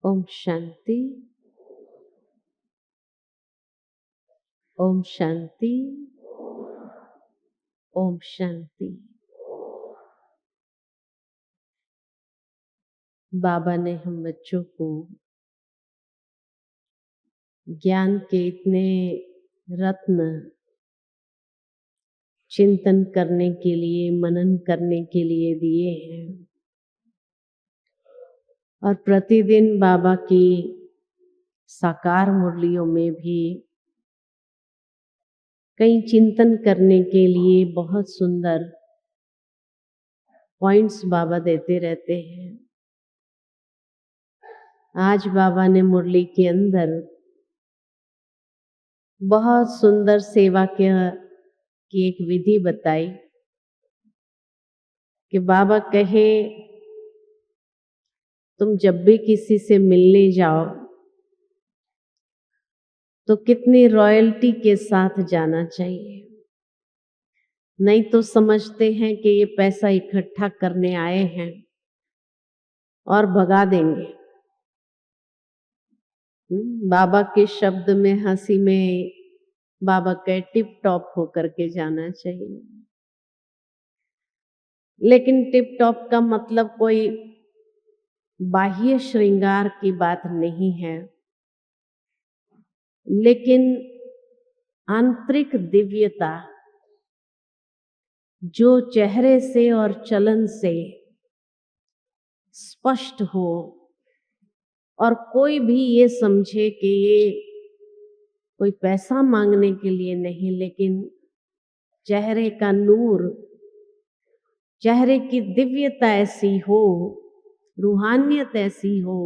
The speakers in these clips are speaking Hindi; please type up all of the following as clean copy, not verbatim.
ओम शांति। ओम शांति। ओम शांति। बाबा ने हम बच्चों को ज्ञान के इतने रत्न चिंतन करने के लिए, मनन करने के लिए दिए हैं। और प्रतिदिन बाबा की साकार मुरलियों में भी कई चिंतन करने के लिए बहुत सुंदर पॉइंट्स बाबा देते रहते हैं। आज बाबा ने मुरली के अंदर बहुत सुंदर सेवा की एक विधि बताई कि बाबा कहे तुम जब भी किसी से मिलने जाओ तो कितनी रॉयल्टी के साथ जाना चाहिए। नहीं तो समझते हैं कि ये पैसा इकट्ठा करने आए हैं और भगा देंगे। बाबा के शब्द में, हंसी में बाबा कहे टिप टॉप होकर के जाना चाहिए। लेकिन टिप टॉप का मतलब कोई बाह्य श्रृंगार की बात नहीं है, लेकिन आंतरिक दिव्यता जो चेहरे से और चलन से स्पष्ट हो और कोई भी ये समझे कि ये कोई पैसा मांगने के लिए नहीं, लेकिन चेहरे का नूर, चेहरे की दिव्यता ऐसी हो, रूहानियत ऐसी हो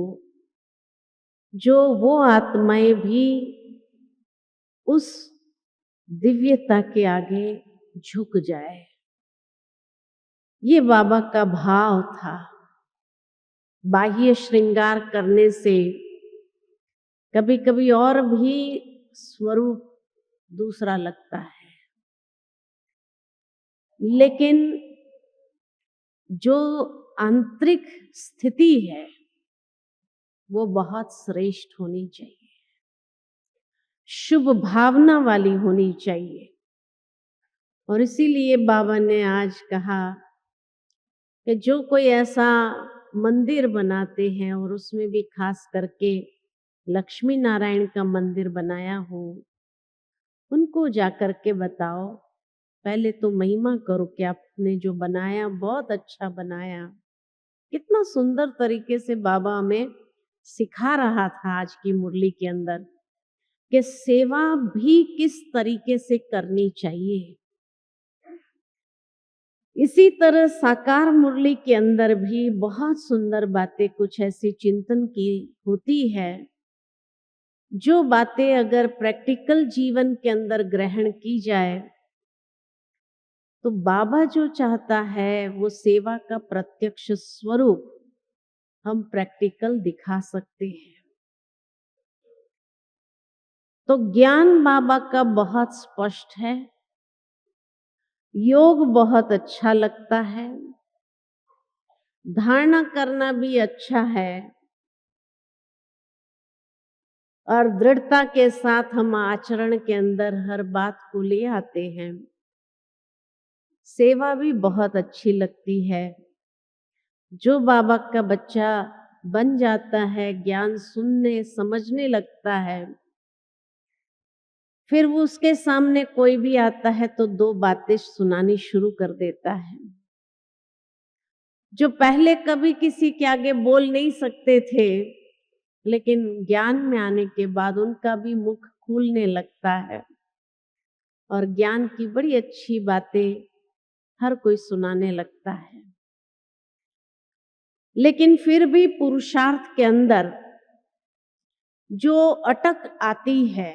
जो वो आत्माएं भी उस दिव्यता के आगे झुक जाए। ये बाबा का भाव था। बाह्य श्रृंगार करने से कभी कभी और भी स्वरूप दूसरा लगता है, लेकिन जो आंतरिक स्थिति है वो बहुत श्रेष्ठ होनी चाहिए, शुभ भावना वाली होनी चाहिए। और इसीलिए बाबा ने आज कहा कि जो कोई ऐसा मंदिर बनाते हैं और उसमें भी खास करके लक्ष्मी नारायण का मंदिर बनाया हो, उनको जाकर के बताओ, पहले तो महिमा करो कि आपने जो बनाया बहुत अच्छा बनाया। कितना सुंदर तरीके से बाबा हमें सिखा रहा था आज की मुरली के अंदर कि सेवा भी किस तरीके से करनी चाहिए। इसी तरह साकार मुरली के अंदर भी बहुत सुंदर बातें कुछ ऐसी चिंतन की होती है, जो बातें अगर प्रैक्टिकल जीवन के अंदर ग्रहण की जाए तो बाबा जो चाहता है वो सेवा का प्रत्यक्ष स्वरूप हम प्रैक्टिकल दिखा सकते हैं। तो ज्ञान बाबा का बहुत स्पष्ट है, योग बहुत अच्छा लगता है, धारणा करना भी अच्छा है, और दृढ़ता के साथ हम आचरण के अंदर हर बात को ले आते हैं। सेवा भी बहुत अच्छी लगती है। जो बाबा का बच्चा बन जाता है, ज्ञान सुनने समझने लगता है, फिर वो उसके सामने कोई भी आता है तो दो बातें सुनानी शुरू कर देता है। जो पहले कभी किसी के आगे बोल नहीं सकते थे, लेकिन ज्ञान में आने के बाद उनका भी मुख खुलने लगता है और ज्ञान की बड़ी अच्छी बातें हर कोई सुनाने लगता है। लेकिन फिर भी पुरुषार्थ के अंदर जो अटक आती है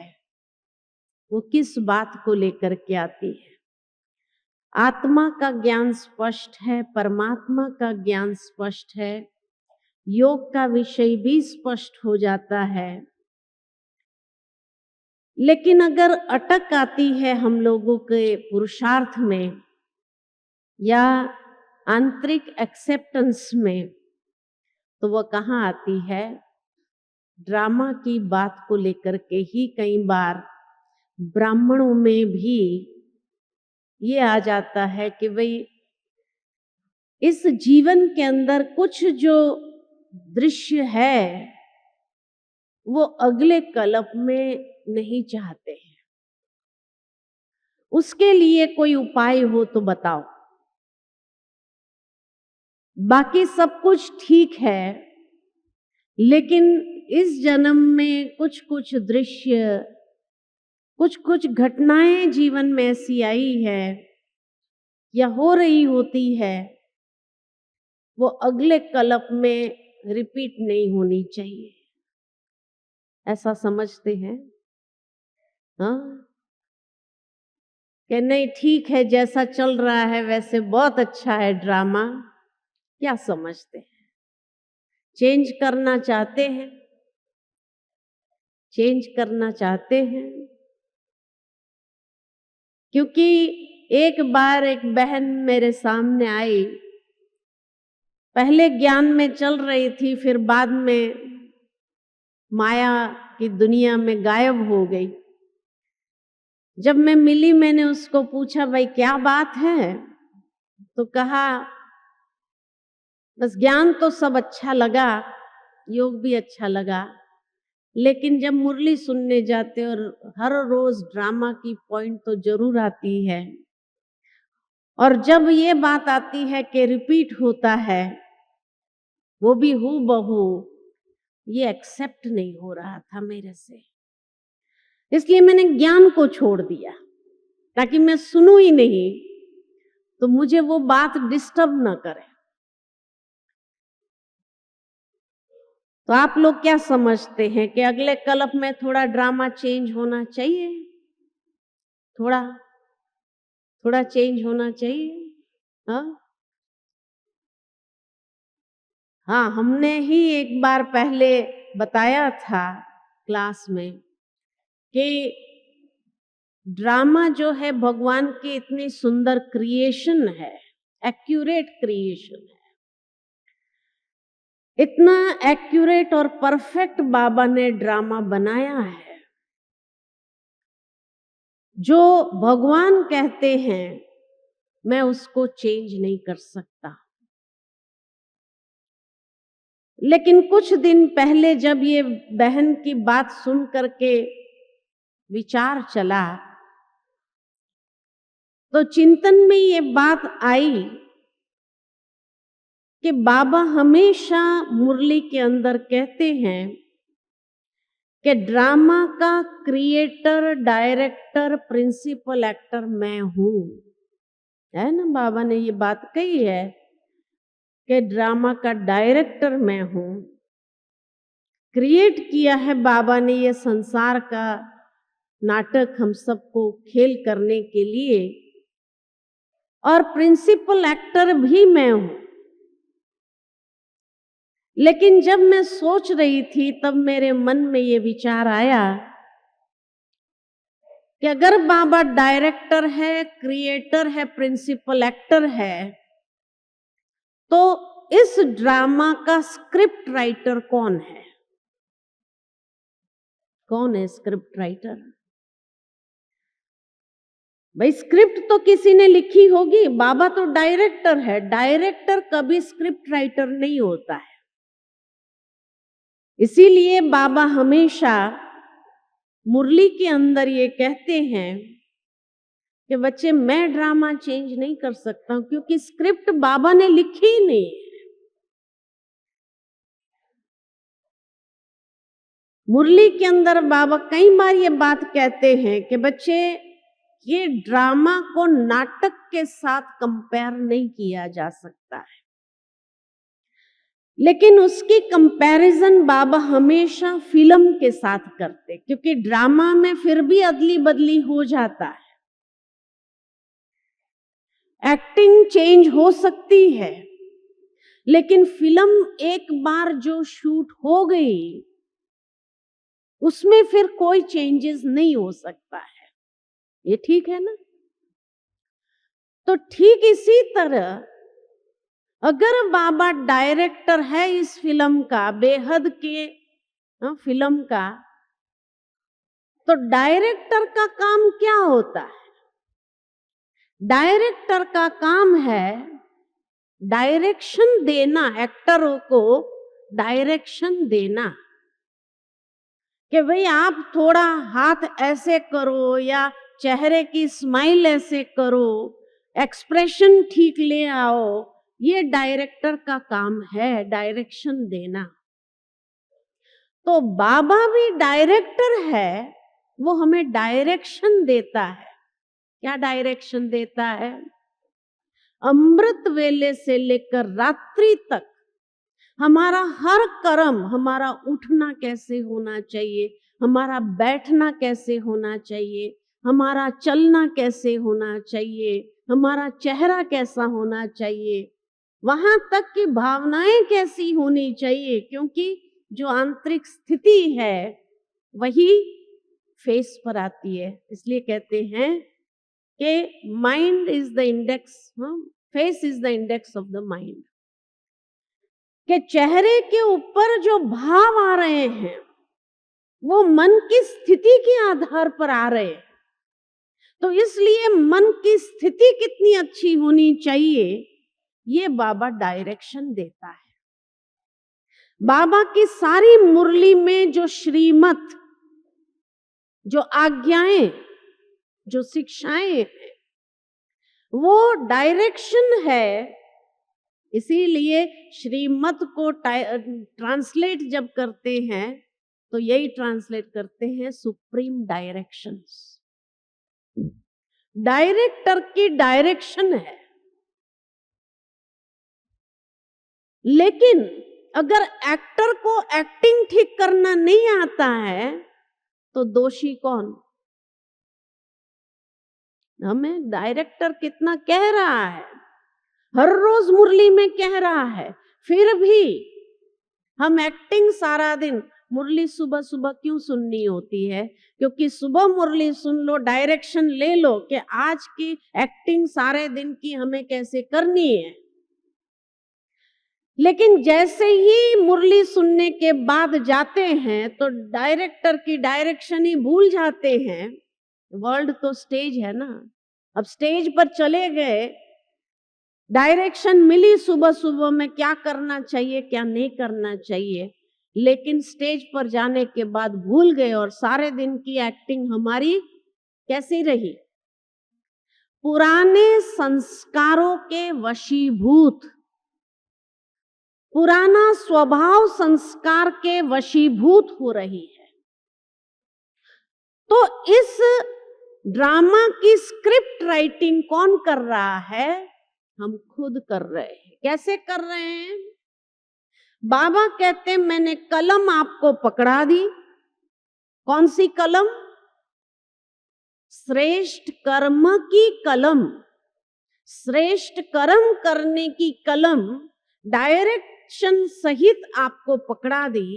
वो किस बात को लेकर के आती है? आत्मा का ज्ञान स्पष्ट है, परमात्मा का ज्ञान स्पष्ट है, योग का विषय भी स्पष्ट हो जाता है, लेकिन अगर अटक आती है हम लोगों के पुरुषार्थ में या आंतरिक एक्सेप्टेंस में, तो वह कहाँ आती है? ड्रामा की बात को लेकर के ही कई बार ब्राह्मणों में भी ये आ जाता है कि भाई इस जीवन के अंदर कुछ जो दृश्य है वो अगले कल्प में नहीं चाहते हैं, उसके लिए कोई उपाय हो तो बताओ। बाकी सब कुछ ठीक है, लेकिन इस जन्म में कुछ कुछ दृश्य, कुछ कुछ घटनाएं जीवन में ऐसी आई है या हो रही होती है, वो अगले कल्प में रिपीट नहीं होनी चाहिए। ऐसा समझते हैं? हाँ, कि नहीं ठीक है, जैसा चल रहा है वैसे बहुत अच्छा है ड्रामा। क्या समझते हैं? चेंज करना चाहते हैं? चेंज करना चाहते हैं? क्योंकि एक बार एक बहन मेरे सामने आई, पहले ज्ञान में चल रही थी, फिर बाद में माया की दुनिया में गायब हो गई। जब मैं मिली, मैंने उसको पूछा भाई क्या बात है, तो कहा बस ज्ञान तो सब अच्छा लगा, योग भी अच्छा लगा, लेकिन जब मुरली सुनने जाते और हर रोज ड्रामा की पॉइंट तो जरूर आती है, और जब ये बात आती है कि रिपीट होता है वो भी हूबहू, ये एक्सेप्ट नहीं हो रहा था मेरे से। इसलिए मैंने ज्ञान को छोड़ दिया ताकि मैं सुनूं ही नहीं, तो मुझे वो बात डिस्टर्ब ना करे। तो आप लोग क्या समझते हैं कि अगले कल्प में थोड़ा ड्रामा चेंज होना चाहिए? थोड़ा थोड़ा चेंज होना चाहिए। हाँ हाँ, हमने ही एक बार पहले बताया था क्लास में कि ड्रामा जो है भगवान की इतनी सुंदर क्रिएशन है, एक्यूरेट क्रिएशन है, इतना एक्यूरेट और परफेक्ट बाबा ने ड्रामा बनाया है। जो भगवान कहते हैं मैं उसको चेंज नहीं कर सकता। लेकिन कुछ दिन पहले जब ये बहन की बात सुन करके विचार चला, तो चिंतन में ये बात आई कि बाबा हमेशा मुरली के अंदर कहते हैं कि ड्रामा का क्रिएटर, डायरेक्टर, प्रिंसिपल एक्टर मैं हूं। है ना, बाबा ने ये बात कही है कि ड्रामा का डायरेक्टर मैं हूं। क्रिएट किया है बाबा ने ये संसार का नाटक हम सबको खेल करने के लिए, और प्रिंसिपल एक्टर भी मैं हूं। लेकिन जब मैं सोच रही थी तब मेरे मन में ये विचार आया कि अगर बाबा डायरेक्टर है, क्रिएटर है, प्रिंसिपल एक्टर है, तो इस ड्रामा का स्क्रिप्ट राइटर कौन है? कौन है स्क्रिप्ट राइटर? भाई स्क्रिप्ट तो किसी ने लिखी होगी, बाबा तो डायरेक्टर है। डायरेक्टर कभी स्क्रिप्ट राइटर नहीं होता है। इसीलिए बाबा हमेशा मुरली के अंदर ये कहते हैं कि बच्चे मैं ड्रामा चेंज नहीं कर सकता हूं, क्योंकि स्क्रिप्ट बाबा ने लिखी ही नहीं है। मुरली के अंदर बाबा कई बार ये बात कहते हैं कि बच्चे ये ड्रामा को नाटक के साथ कंपेयर नहीं किया जा सकता है, लेकिन उसकी कंपैरिजन बाबा हमेशा फिल्म के साथ करते, क्योंकि ड्रामा में फिर भी अदली बदली हो जाता है, एक्टिंग चेंज हो सकती है, लेकिन फिल्म एक बार जो शूट हो गई उसमें फिर कोई चेंजेस नहीं हो सकता है। ये ठीक है ना? तो ठीक इसी तरह अगर बाबा डायरेक्टर है इस फिल्म का, बेहद के फिल्म का, तो डायरेक्टर का काम क्या होता है? डायरेक्टर का काम है डायरेक्शन देना, एक्टरों को डायरेक्शन देना कि भाई आप थोड़ा हाथ ऐसे करो या चेहरे की स्माइल ऐसे करो, एक्सप्रेशन ठीक ले आओ। ये डायरेक्टर का काम है, डायरेक्शन देना। तो बाबा भी डायरेक्टर है, वो हमें डायरेक्शन देता है। क्या डायरेक्शन देता है? अमृत वेले से लेकर रात्रि तक हमारा हर कर्म, हमारा उठना कैसे होना चाहिए, हमारा बैठना कैसे होना चाहिए, हमारा चलना कैसे होना चाहिए, हमारा चेहरा कैसा होना चाहिए, वहां तक की भावनाएं कैसी होनी चाहिए, क्योंकि जो आंतरिक स्थिति है वही फेस पर आती है। इसलिए कहते हैं कि mind is the index, face is the index of the mind. कि चेहरे के ऊपर जो भाव आ रहे हैं वो मन की स्थिति के आधार पर आ रहे हैं। तो इसलिए मन की स्थिति कितनी अच्छी होनी चाहिए, ये बाबा डायरेक्शन देता है। बाबा की सारी मुरली में जो श्रीमत, जो आज्ञाएं, जो शिक्षाएं हैं, वो डायरेक्शन है। इसीलिए श्रीमत को ट्रांसलेट जब करते हैं तो यही ट्रांसलेट करते हैं सुप्रीम डायरेक्शंस। डायरेक्टर की डायरेक्शन है। लेकिन अगर एक्टर को एक्टिंग ठीक करना नहीं आता है तो दोषी कौन? हमें डायरेक्टर कितना कह रहा है, हर रोज मुरली में कह रहा है, फिर भी हम एक्टिंग सारा दिन, मुरली सुबह सुबह क्यों सुननी होती है? क्योंकि सुबह मुरली सुन लो, डायरेक्शन ले लो कि आज की एक्टिंग सारे दिन की हमें कैसे करनी है। लेकिन जैसे ही मुरली सुनने के बाद जाते हैं तो डायरेक्टर की डायरेक्शन ही भूल जाते हैं। वर्ल्ड तो स्टेज है ना, अब स्टेज पर चले गए, डायरेक्शन मिली सुबह सुबह में क्या करना चाहिए क्या नहीं करना चाहिए, लेकिन स्टेज पर जाने के बाद भूल गए और सारे दिन की एक्टिंग हमारी कैसी रही? पुराने संस्कारों के वशीभूत, पुराना स्वभाव संस्कार के वशीभूत हो रही है। तो इस ड्रामा की स्क्रिप्ट राइटिंग कौन कर रहा है? हम खुद कर रहे हैं। कैसे कर रहे हैं? बाबा कहते हैं मैंने कलम आपको पकड़ा दी। कौन सी कलम? श्रेष्ठ कर्म की कलम, श्रेष्ठ कर्म करने की कलम डायरेक्शन सहित आपको पकड़ा दी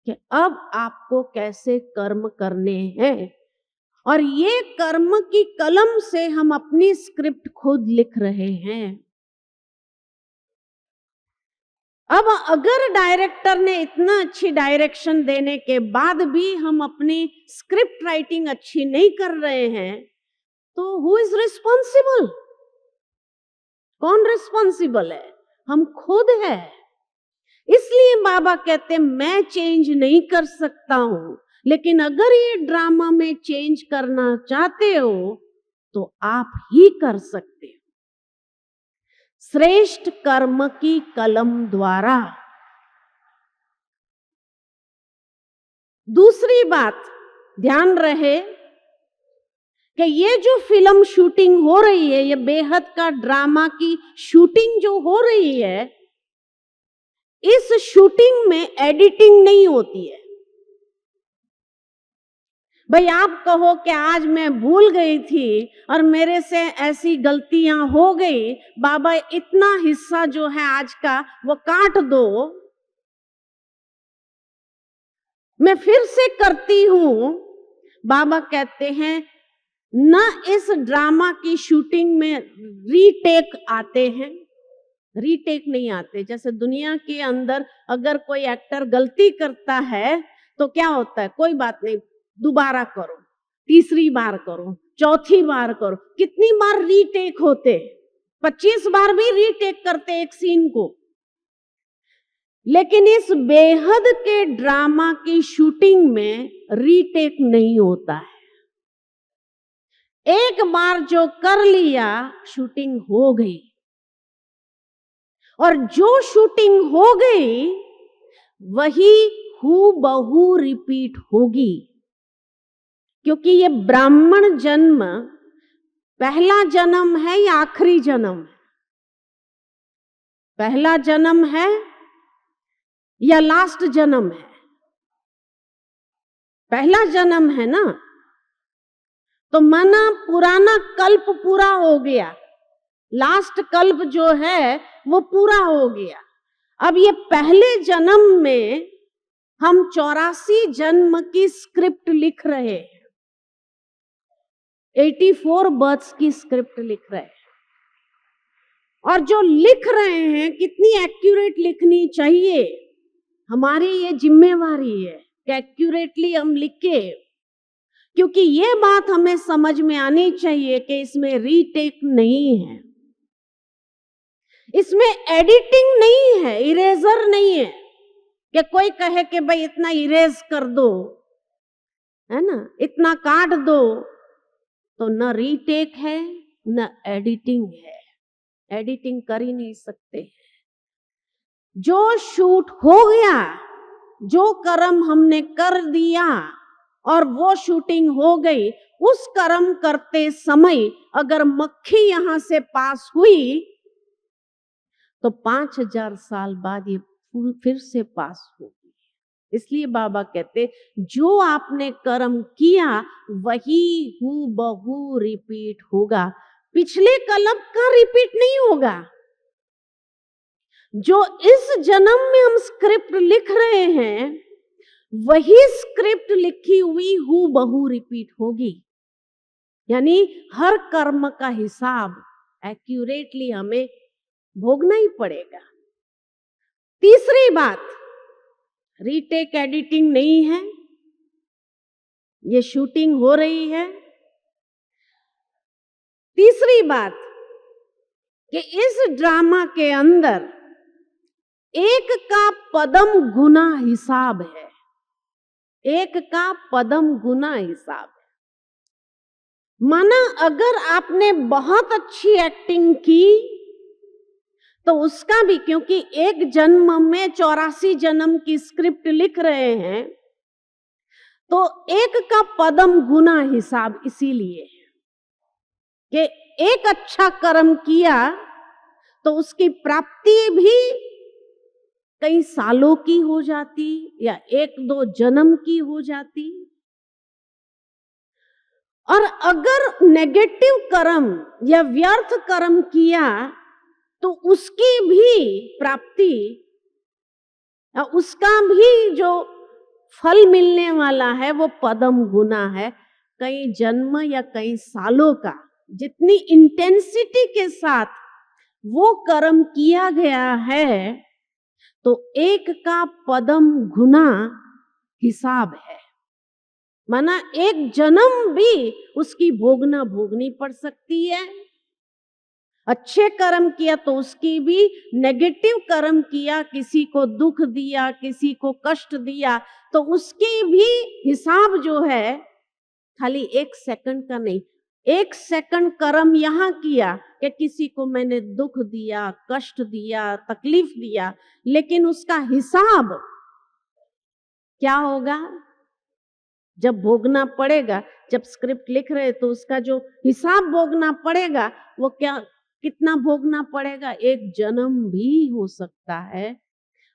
कि अब आपको कैसे कर्म करने हैं। और ये कर्म की कलम से हम अपनी स्क्रिप्ट खुद लिख रहे हैं। अब अगर डायरेक्टर ने इतना अच्छी डायरेक्शन देने के बाद भी हम अपनी स्क्रिप्ट राइटिंग अच्छी नहीं कर रहे हैं तो हु इज रिस्पॉन्सिबल? कौन रिस्पॉन्सिबल है? हम खुद है। इसलिए बाबा कहते हैं मैं चेंज नहीं कर सकता हूं, लेकिन अगर ये ड्रामा में चेंज करना चाहते हो तो आप ही कर सकते हो, श्रेष्ठ कर्म की कलम द्वारा। दूसरी बात ध्यान रहे कि ये जो फिल्म शूटिंग हो रही है, ये बेहद का ड्रामा की शूटिंग जो हो रही है, इस शूटिंग में एडिटिंग नहीं होती है। भाई आप कहो कि आज मैं भूल गई थी और मेरे से ऐसी गलतियां हो गई, बाबा इतना हिस्सा जो है आज का वो काट दो, मैं फिर से करती हूं। बाबा कहते हैं न इस ड्रामा की शूटिंग में रीटेक आते हैं, रीटेक नहीं आते। जैसे दुनिया के अंदर अगर कोई एक्टर गलती करता है तो क्या होता है, कोई बात नहीं, दोबारा करो, तीसरी बार करो, चौथी बार करो, कितनी बार रीटेक होते, 25 बार भी रीटेक करते एक सीन को। लेकिन इस बेहद के ड्रामा की शूटिंग में रीटेक नहीं होता है। एक बार जो कर लिया, शूटिंग हो गई, और जो शूटिंग हो गई वही हूबहू रिपीट होगी, क्योंकि ये ब्राह्मण जन्म पहला जन्म है या आखिरी जन्म है? पहला जन्म है या लास्ट जन्म है? पहला जन्म है ना। तो माना पुराना कल्प पूरा हो गया, लास्ट कल्प जो है वो पूरा हो गया। अब ये पहले जन्म में हम 84 जन्म की स्क्रिप्ट लिख रहे हैं, 84 बर्थ्स की स्क्रिप्ट लिख रहे हैं। और जो लिख रहे हैं, कितनी एक्यूरेट लिखनी चाहिए, हमारी ये जिम्मेवारी है कि एक्यूरेटली हम लिखे, क्योंकि ये बात हमें समझ में आनी चाहिए कि इसमें रीटेक नहीं है, इसमें एडिटिंग नहीं है, इरेजर नहीं है कि कोई कहे कि भाई इतना इरेज कर दो, है ना, इतना काट दो। तो न रीटेक है न एडिटिंग है, एडिटिंग कर ही नहीं सकते। जो शूट हो गया, जो कर्म हमने कर दिया और वो शूटिंग हो गई, उस कर्म करते समय अगर मक्खी यहां से पास हुई तो 5000 साल बाद ये फिर से पास होगी। इसलिए बाबा कहते, जो आपने कर्म किया वही हूबहू रिपीट होगा, पिछले कल्प का रिपीट नहीं होगा। जो इस जन्म में हम स्क्रिप्ट लिख रहे हैं, वही स्क्रिप्ट लिखी हुई हूबहू रिपीट होगी। यानी हर कर्म का हिसाब एक्यूरेटली हमें भोगना ही पड़ेगा। तीसरी बात, रीटेक एडिटिंग नहीं है, ये शूटिंग हो रही है। तीसरी बात कि इस ड्रामा के अंदर एक का पदम गुना हिसाब है, एक का पदम गुना हिसाब है। माना अगर आपने बहुत अच्छी एक्टिंग की तो उसका भी, क्योंकि एक जन्म में 84 जन्म की स्क्रिप्ट लिख रहे हैं, तो एक का पदम गुना हिसाब इसीलिए है कि एक अच्छा कर्म किया तो उसकी प्राप्ति भी कई सालों की हो जाती या 1-2 जन्म की हो जाती। और अगर नेगेटिव कर्म या व्यर्थ कर्म किया तो उसकी भी प्राप्ति, उसका भी जो फल मिलने वाला है वो पदम गुना है, कई जन्म या कई सालों का। जितनी इंटेंसिटी के साथ वो कर्म किया गया है, तो एक का पदम गुना हिसाब है। माना एक जन्म भी उसकी भोगनी पड़ सकती है। अच्छे कर्म किया तो उसकी भी, नेगेटिव कर्म किया, किसी को दुख दिया, किसी को कष्ट दिया, तो उसकी भी हिसाब जो है खाली 1 सेकंड का नहीं। 1 सेकंड कर्म यहां किया कि किसी को मैंने दुख दिया, कष्ट दिया, तकलीफ दिया, लेकिन उसका हिसाब क्या होगा जब भोगना पड़ेगा। जब स्क्रिप्ट लिख रहे तो उसका जो हिसाब भोगना पड़ेगा वो क्या, कितना भोगना पड़ेगा? 1 जन्म भी हो सकता है,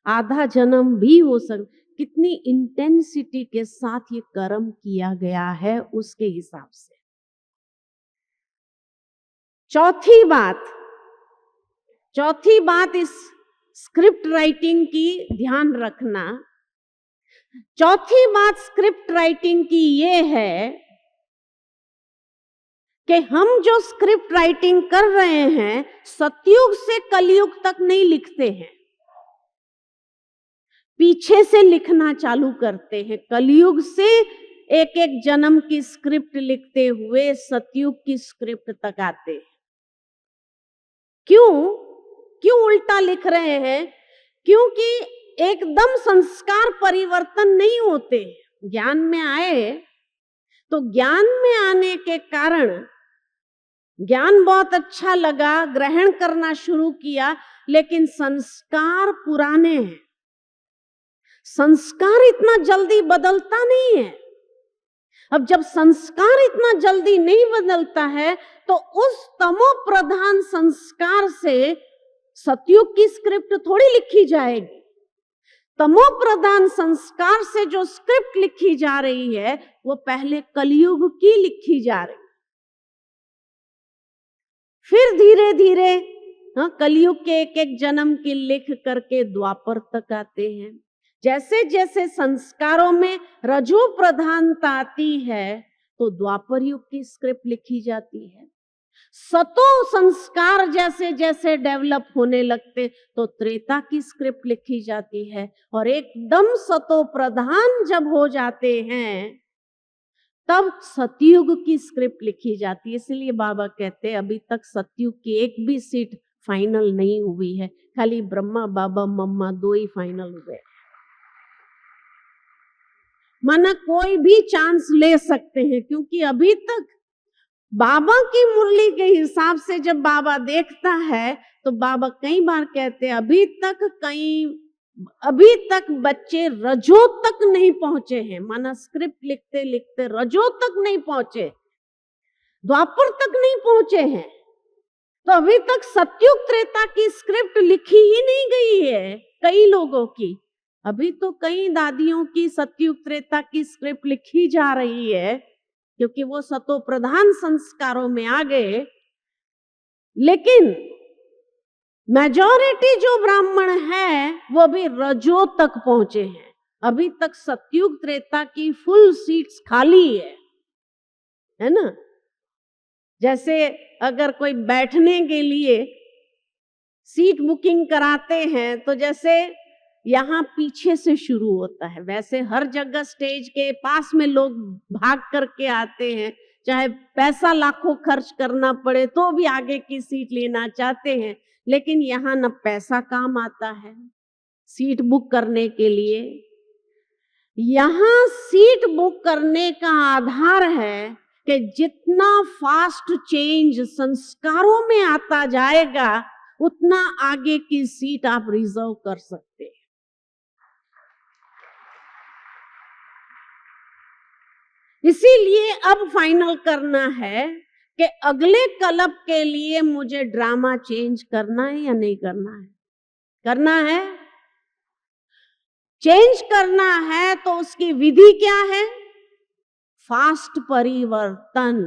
आधा जन्म भी हो सकता। कितनी इंटेंसिटी के साथ ये कर्म किया गया है उसके हिसाब से। चौथी बात इस स्क्रिप्ट राइटिंग की ध्यान रखना। चौथी बात स्क्रिप्ट राइटिंग की ये है कि हम जो स्क्रिप्ट राइटिंग कर रहे हैं सतयुग से कलयुग तक नहीं लिखते हैं। पीछे से लिखना चालू करते हैं। कलयुग से एक एक जन्म की स्क्रिप्ट लिखते हुए सतयुग की स्क्रिप्ट तक आते हैं। क्यों क्यों उल्टा लिख रहे हैं? क्योंकि एकदम संस्कार परिवर्तन नहीं होते। ज्ञान में आए तो ज्ञान में आने के कारण ज्ञान बहुत अच्छा लगा, ग्रहण करना शुरू किया, लेकिन संस्कार पुराने हैं। संस्कार इतना जल्दी बदलता नहीं है। अब जब संस्कार इतना जल्दी नहीं बदलता है तो उस तमो प्रधान संस्कार से सतयुग की स्क्रिप्ट थोड़ी लिखी जाएगी। तमो प्रधान संस्कार से जो स्क्रिप्ट लिखी जा रही है वो पहले कलयुग की लिखी जा रही, फिर धीरे धीरे कलयुग के एक एक जन्म की लिख करके द्वापर तक आते हैं। जैसे जैसे संस्कारों में रजो प्रधानता आती है तो द्वापर युग की स्क्रिप्ट लिखी जाती है। सतो संस्कार जैसे जैसे डेवलप होने लगते तो त्रेता की स्क्रिप्ट लिखी जाती है, और एकदम सतो प्रधान जब हो जाते हैं तब सतयुग की स्क्रिप्ट लिखी जाती है। इसलिए बाबा कहते हैं अभी तक सतयुग की एक भी सीट फाइनल नहीं हुई है, खाली ब्रह्मा बाबा मम्मा दो ही फाइनल हुए। माना कोई भी चांस ले सकते हैं, क्योंकि अभी तक बाबा की मुरली के हिसाब से जब बाबा देखता है तो बाबा कई बार कहते हैं अभी तक बच्चे रजो तक नहीं पहुंचे हैं। माना स्क्रिप्ट लिखते लिखते रजो तक नहीं पहुंचे, द्वापर तक नहीं पहुंचे हैं, तो अभी तक सतयुग त्रेता की स्क्रिप्ट लिखी ही नहीं गई है कई लोगों की। अभी तो कई दादियों की सतयुग त्रेता की स्क्रिप्ट लिखी जा रही है, क्योंकि वो सतो प्रधान संस्कारों में आ गए। लेकिन मेजॉरिटी जो ब्राह्मण है वो भी रजो तक पहुंचे हैं। अभी तक सतयुग त्रेता की फुल सीट्स खाली है ना। जैसे अगर कोई बैठने के लिए सीट बुकिंग कराते हैं तो जैसे यहाँ पीछे से शुरू होता है, वैसे हर जगह स्टेज के पास में लोग भाग करके आते हैं, चाहे पैसा लाखों खर्च करना पड़े तो भी आगे की सीट लेना चाहते हैं। लेकिन यहाँ न पैसा काम आता है सीट बुक करने के लिए। यहाँ सीट बुक करने का आधार है कि जितना फास्ट चेंज संस्कारों में आता जाएगा उतना आगे की सीट आप रिजर्व कर सकते हैं। इसीलिए अब फाइनल करना है कि अगले कल्प के लिए मुझे ड्रामा चेंज करना है या नहीं करना है। करना है, चेंज करना है तो उसकी विधि क्या है? फास्ट परिवर्तन।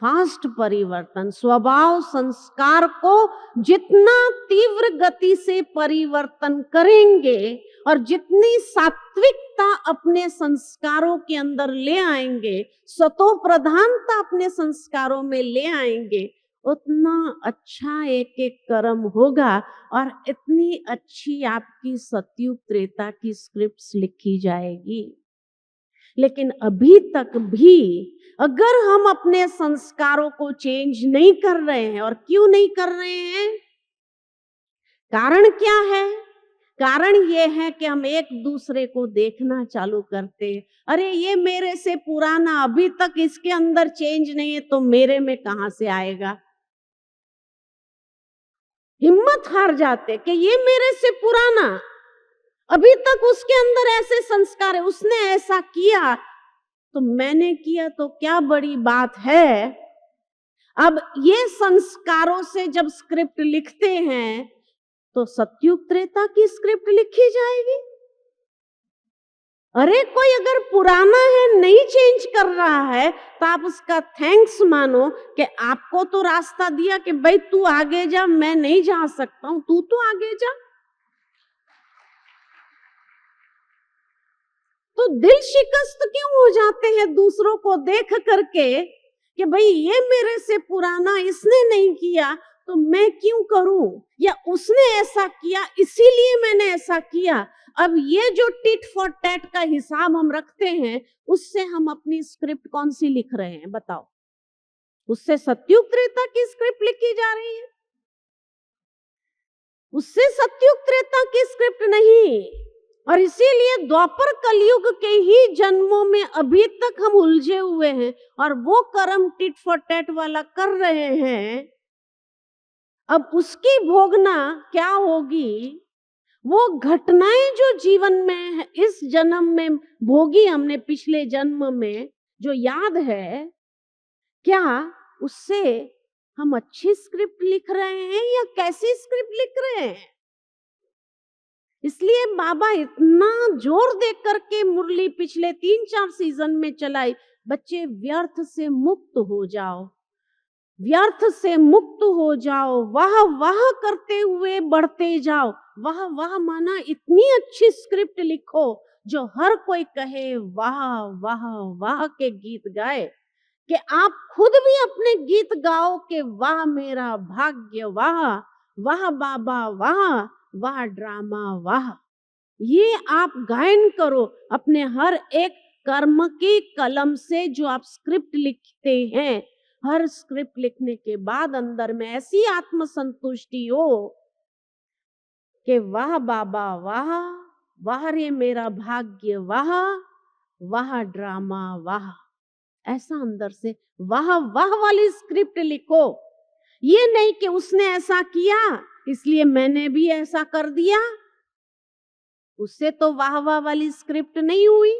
फास्ट परिवर्तन, स्वभाव संस्कार को जितना तीव्र गति से परिवर्तन करेंगे और जितनी सात्विकता अपने संस्कारों के अंदर ले आएंगे, सतो प्रधानता अपने संस्कारों में ले आएंगे, उतना अच्छा एक एक कर्म होगा और इतनी अच्छी आपकी सतयुग त्रेता की स्क्रिप्ट्स लिखी जाएगी। लेकिन अभी तक भी अगर हम अपने संस्कारों को चेंज नहीं कर रहे हैं, और क्यों नहीं कर रहे हैं, कारण क्या है? कारण ये है कि हम एक दूसरे को देखना चालू करते हैं, अरे ये मेरे से पुराना, अभी तक इसके अंदर चेंज नहीं है तो मेरे में कहां से आएगा। हिम्मत हार जाते कि ये मेरे से पुराना, अभी तक उसके अंदर ऐसे संस्कार है, उसने ऐसा किया तो मैंने किया तो क्या बड़ी बात है। अब ये संस्कारों से जब स्क्रिप्ट लिखते हैं तो सतयुग त्रेता की स्क्रिप्ट लिखी जाएगी। अरे कोई अगर पुराना है, नहीं चेंज कर रहा है, तो आप उसका थैंक्स मानो कि आपको तो रास्ता दिया कि भाई तू आगे जा, मैं नहीं जा सकता हूं, तू तो आगे जा। तो दिल शिकस्त क्यों हो जाते हैं दूसरों को देख करके कि भाई ये मेरे से पुराना, इसने नहीं किया तो मैं क्यों करूं, या उसने ऐसा किया इसीलिए मैंने ऐसा किया। अब ये जो टिट फॉर टैट का हिसाब हम रखते हैं, उससे हम अपनी स्क्रिप्ट कौन सी लिख रहे हैं बताओ? उससे सतयुग त्रेता की स्क्रिप्ट लिखी जा रही है, उससे सतयुग त्रेता की स्क्रिप्ट नहीं। और इसीलिए द्वापर कलयुग के ही जन्मों में अभी तक हम उलझे हुए हैं और वो कर्म टिट फॉर टैट वाला कर रहे हैं। अब उसकी भोगना क्या होगी? वो घटनाएं जो जीवन में इस जन्म में भोगी हमने, पिछले जन्म में जो याद है, क्या उससे हम अच्छी स्क्रिप्ट लिख रहे हैं या कैसी स्क्रिप्ट लिख रहे हैं? इसलिए बाबा इतना जोर दे करके मुरली पिछले 3-4 सीजन में चलाई, बच्चे व्यर्थ से मुक्त हो जाओ, व्यर्थ से मुक्त हो जाओ, वाह वाह करते हुए बढ़ते जाओ। वाह वाह माना इतनी अच्छी स्क्रिप्ट लिखो जो हर कोई कहे वाह वाह वाह के गीत गाए, कि आप खुद भी अपने गीत गाओ कि वाह मेरा भाग्य वाह, वाह बाबा वाह, वाह ड्रामा वाह। ये आप गायन करो अपने हर एक कर्म की कलम से। जो आप स्क्रिप्ट लिखते हैं, हर स्क्रिप्ट लिखने के बाद अंदर में ऐसी आत्मसंतुष्टि हो कि वाह बाबा वाह, वाह रे मेरा भाग्य वाह, वाह ड्रामा वाह। ऐसा अंदर से वाह वाह वाली स्क्रिप्ट लिखो। ये नहीं कि उसने ऐसा किया इसलिए मैंने भी ऐसा कर दिया, उससे तो वाह वाह वाली स्क्रिप्ट नहीं हुई।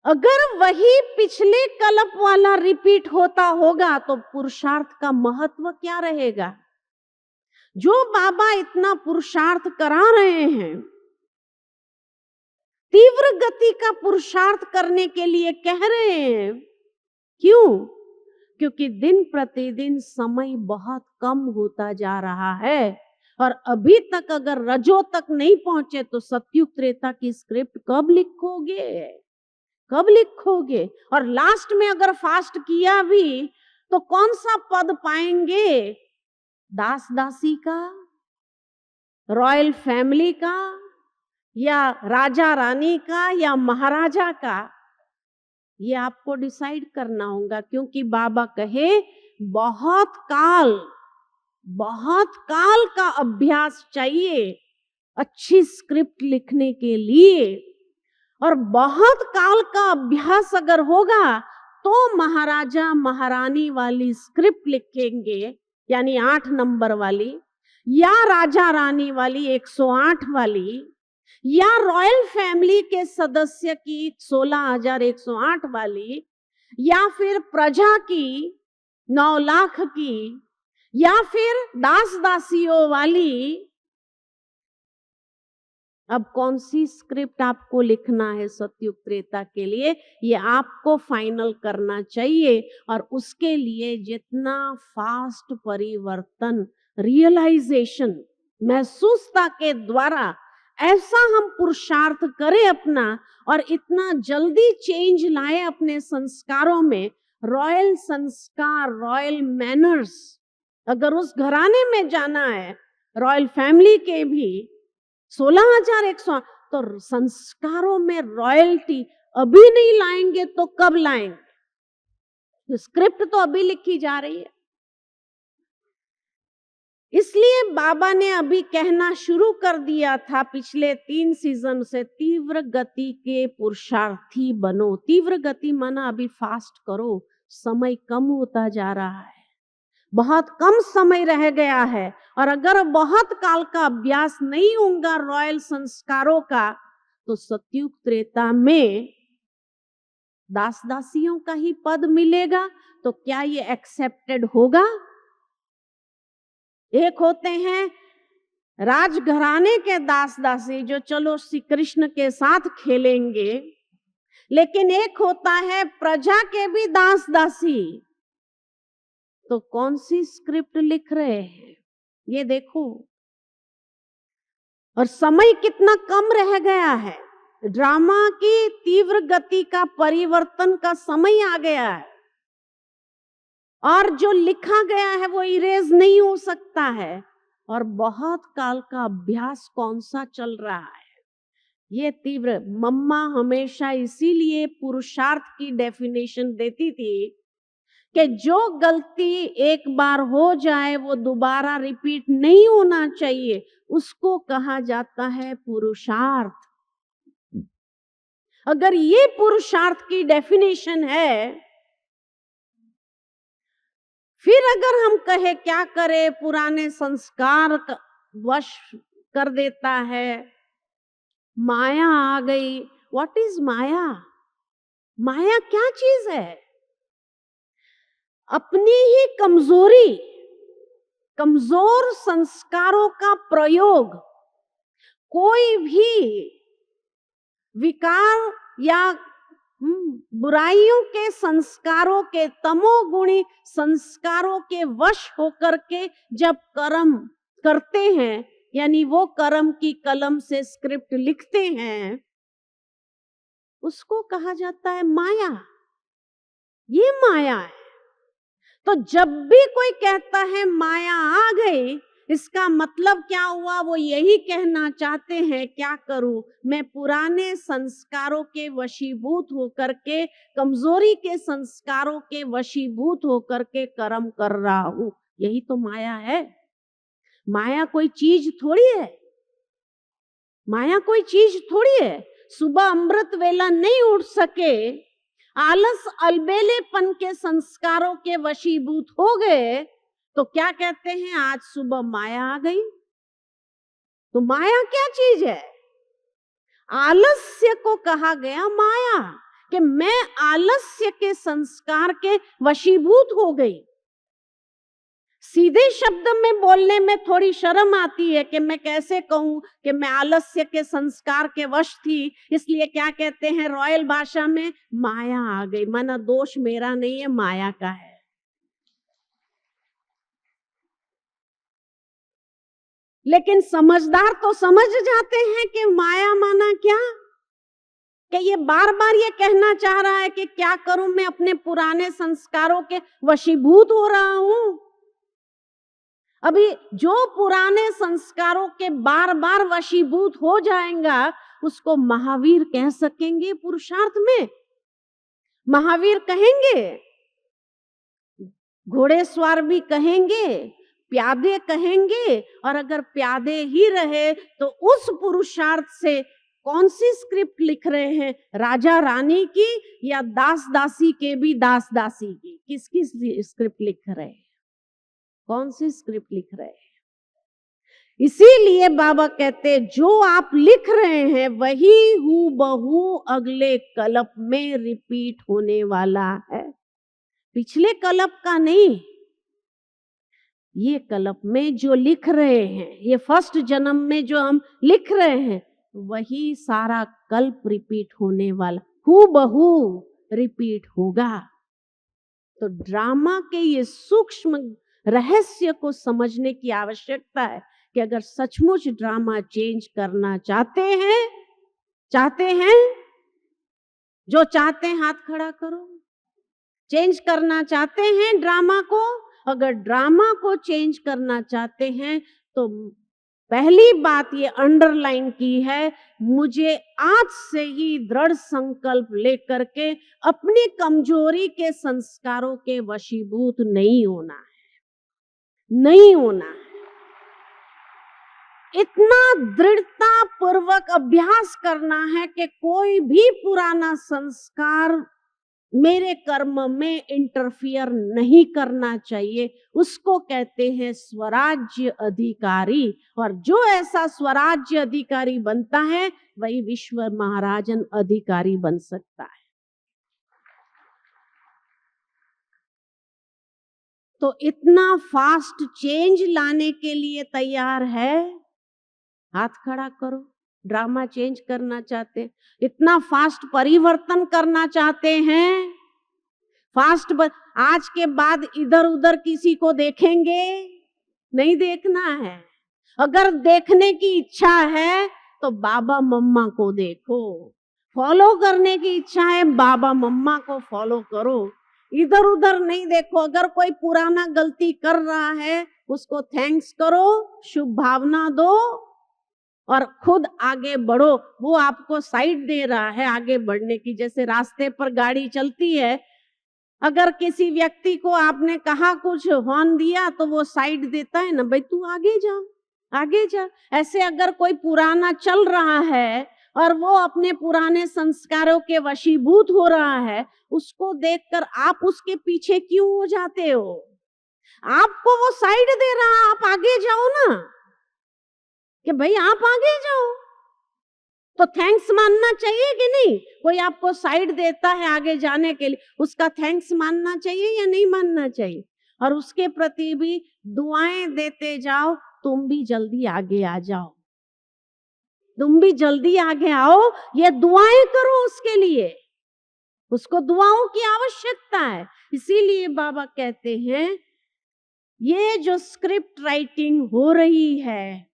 अगर वही पिछले कल्प वाला रिपीट होता होगा तो पुरुषार्थ का महत्व क्या रहेगा? जो बाबा इतना पुरुषार्थ करा रहे हैं, तीव्र गति का पुरुषार्थ करने के लिए कह रहे हैं, क्यों? क्योंकि दिन प्रतिदिन समय बहुत कम होता जा रहा है और अभी तक अगर रजो तक नहीं पहुंचे तो सतयुग त्रेता की स्क्रिप्ट कब लिखोगे, कब लिखोगे? और लास्ट में अगर फास्ट किया भी तो कौन सा पद पाएंगे? दास दासी का, रॉयल फैमिली का, या राजा रानी का, या महाराजा का? ये आपको डिसाइड करना होगा, क्योंकि बाबा कहे बहुत काल का अभ्यास चाहिए अच्छी स्क्रिप्ट लिखने के लिए। और बहुत काल का अभ्यास अगर होगा तो महाराजा महारानी वाली स्क्रिप्ट लिखेंगे, यानी 8 नंबर वाली, या राजा रानी वाली 108 वाली, या रॉयल फैमिली के सदस्य की 16,108 वाली, या फिर प्रजा की 9 लाख की, या फिर दास दासियों वाली। अब कौन सी स्क्रिप्ट आपको लिखना है सतयुग त्रेता के लिए, ये आपको फाइनल करना चाहिए। और उसके लिए जितना फास्ट परिवर्तन, रियलाइजेशन, महसूसता के द्वारा ऐसा हम पुरुषार्थ करें अपना, और इतना जल्दी चेंज लाए अपने संस्कारों में, रॉयल संस्कार, रॉयल मैनर्स। अगर उस घराने में जाना है, रॉयल फैमिली के भी 16,100, तो संस्कारों में रॉयल्टी अभी नहीं लाएंगे तो कब लाएंगे? स्क्रिप्ट तो अभी लिखी जा रही है। इसलिए बाबा ने अभी कहना शुरू कर दिया था पिछले 3 सीजन से, तीव्र गति के पुरुषार्थी बनो। तीव्र गति माना अभी फास्ट करो, समय कम होता जा रहा है, बहुत कम समय रह गया है। और अगर बहुत काल का अभ्यास नहीं होगा रॉयल संस्कारों का, तो सतयुग त्रेता में दास दासियों का ही पद मिलेगा। तो क्या ये एक्सेप्टेड होगा? एक होते हैं राजघराने के दास दासी जो चलो श्री कृष्ण के साथ खेलेंगे, लेकिन एक होता है प्रजा के भी दास दासी। तो कौन सी स्क्रिप्ट लिख रहे हैं ये देखो। और समय कितना कम रह गया है, ड्रामा की तीव्र गति का परिवर्तन का समय आ गया है। और जो लिखा गया है वो इरेज नहीं हो सकता है। और बहुत काल का अभ्यास कौन सा चल रहा है, ये तीव्र। मम्मा हमेशा इसीलिए पुरुषार्थ की डेफिनेशन देती थी कि जो गलती एक बार हो जाए वो दोबारा रिपीट नहीं होना चाहिए, उसको कहा जाता है पुरुषार्थ। अगर ये पुरुषार्थ की डेफिनेशन है, फिर अगर हम कहे क्या करे, पुराने संस्कार वश कर देता है, माया आ गई। व्हाट इज माया? माया क्या चीज है? अपनी ही कमजोरी, कमजोर संस्कारों का प्रयोग, कोई भी विकार या बुराइयों के संस्कारों के, तमोगुणी संस्कारों के वश होकर के जब कर्म करते हैं, यानी वो कर्म की कलम से स्क्रिप्ट लिखते हैं, उसको कहा जाता है माया। ये माया है। तो जब भी कोई कहता है माया आ गई, इसका मतलब क्या हुआ? वो यही कहना चाहते हैं, क्या करूं मैं, पुराने संस्कारों के वशीभूत होकर के, कमजोरी के संस्कारों के वशीभूत होकर के कर्म कर रहा हूं। यही तो माया है। माया कोई चीज थोड़ी है। माया कोई चीज थोड़ी है। सुबह अमृत वेला नहीं उठ सके, आलस अलबेलेपन के संस्कारों के वशीभूत हो गए, तो क्या कहते हैं? आज सुबह माया आ गई। तो माया क्या चीज है? आलस्य को कहा गया माया, कि मैं आलस्य के संस्कार के वशीभूत हो गई। सीधे शब्द में बोलने में थोड़ी शर्म आती है कि मैं कैसे कहूं कि मैं आलस्य के संस्कार के वश थी, इसलिए क्या कहते हैं रॉयल भाषा में, माया आ गई। माना दोष मेरा नहीं है, माया का है। लेकिन समझदार तो समझ जाते हैं कि माया माना क्या, कि ये बार बार ये कहना चाह रहा है कि क्या करूं मैं, अपने पुराने संस्कारों के वशीभूत हो रहा हूं। अभी जो पुराने संस्कारों के बार बार वशीभूत हो जाएगा, उसको महावीर कह सकेंगे पुरुषार्थ में। महावीर कहेंगे, घोड़ेस्वार भी कहेंगे, प्यादे कहेंगे। और अगर प्यादे ही रहे तो उस पुरुषार्थ से कौन सी स्क्रिप्ट लिख रहे हैं? राजा रानी की या दास दासी के भी दास दासी की? किसकी स्क्रिप्ट लिख रहे हैं? कौन सी स्क्रिप्ट लिख रहे हैं? इसीलिए बाबा कहते, जो आप लिख रहे हैं वही हूबहू अगले कल्प में रिपीट होने वाला है। पिछले कल्प का नहीं, ये कल्प में जो लिख रहे हैं, ये फर्स्ट जन्म में जो हम लिख रहे हैं, वही सारा कल्प रिपीट होने वाला, हूबहू रिपीट होगा। तो ड्रामा के ये सूक्ष्म रहस्य को समझने की आवश्यकता है कि अगर सचमुच ड्रामा चेंज करना चाहते हैं, जो चाहते हैं हाथ खड़ा करो। चेंज करना चाहते हैं ड्रामा को? अगर ड्रामा को चेंज करना चाहते हैं तो पहली बात ये अंडरलाइन की है, मुझे आज से ही दृढ़ संकल्प लेकर के अपनी कमजोरी के संस्कारों के वशीभूत नहीं होना है, नहीं होना है। इतना दृढ़ता पूर्वक अभ्यास करना है कि कोई भी पुराना संस्कार मेरे कर्म में इंटरफियर नहीं करना चाहिए। उसको कहते हैं स्वराज्य अधिकारी। और जो ऐसा स्वराज्य अधिकारी बनता है, वही विश्व महाराजन अधिकारी बन सकता है। तो इतना फास्ट चेंज लाने के लिए तैयार है? हाथ खड़ा करो। ड्रामा चेंज करना चाहते हैं, इतना फास्ट परिवर्तन करना चाहते हैं, फास्ट आज के बाद इधर उधर किसी को देखेंगे नहीं, देखना है। अगर देखने की इच्छा है तो बाबा मम्मा को देखो, फॉलो करने की इच्छा है बाबा मम्मा को फॉलो करो। इधर उधर नहीं देखो। अगर कोई पुराना गलती कर रहा है उसको थैंक्स करो, शुभ भावना दो और खुद आगे बढ़ो। वो आपको साइड दे रहा है आगे बढ़ने की। जैसे रास्ते पर गाड़ी चलती है, अगर किसी व्यक्ति को आपने कहा कुछ, हॉर्न दिया, तो वो साइड देता है ना, भाई तू आगे जा, आगे जा। ऐसे अगर कोई पुराना चल रहा है और वो अपने पुराने संस्कारों के वशीभूत हो रहा है, उसको देखकर आप उसके पीछे क्यों हो जाते हो? आपको वो साइड दे रहा है, आप आगे जाओ ना, कि भाई आप आगे जाओ। तो थैंक्स मानना चाहिए कि नहीं? कोई आपको साइड देता है आगे जाने के लिए, उसका थैंक्स मानना चाहिए या नहीं मानना चाहिए? और उसके प्रति भी दुआएं देते जाओ, तुम भी जल्दी आगे आ जाओ, तुम भी जल्दी आगे आओ। ये दुआएं करो उसके लिए, उसको दुआओं की आवश्यकता है। इसीलिए बाबा कहते हैं ये जो स्क्रिप्ट राइटिंग हो रही है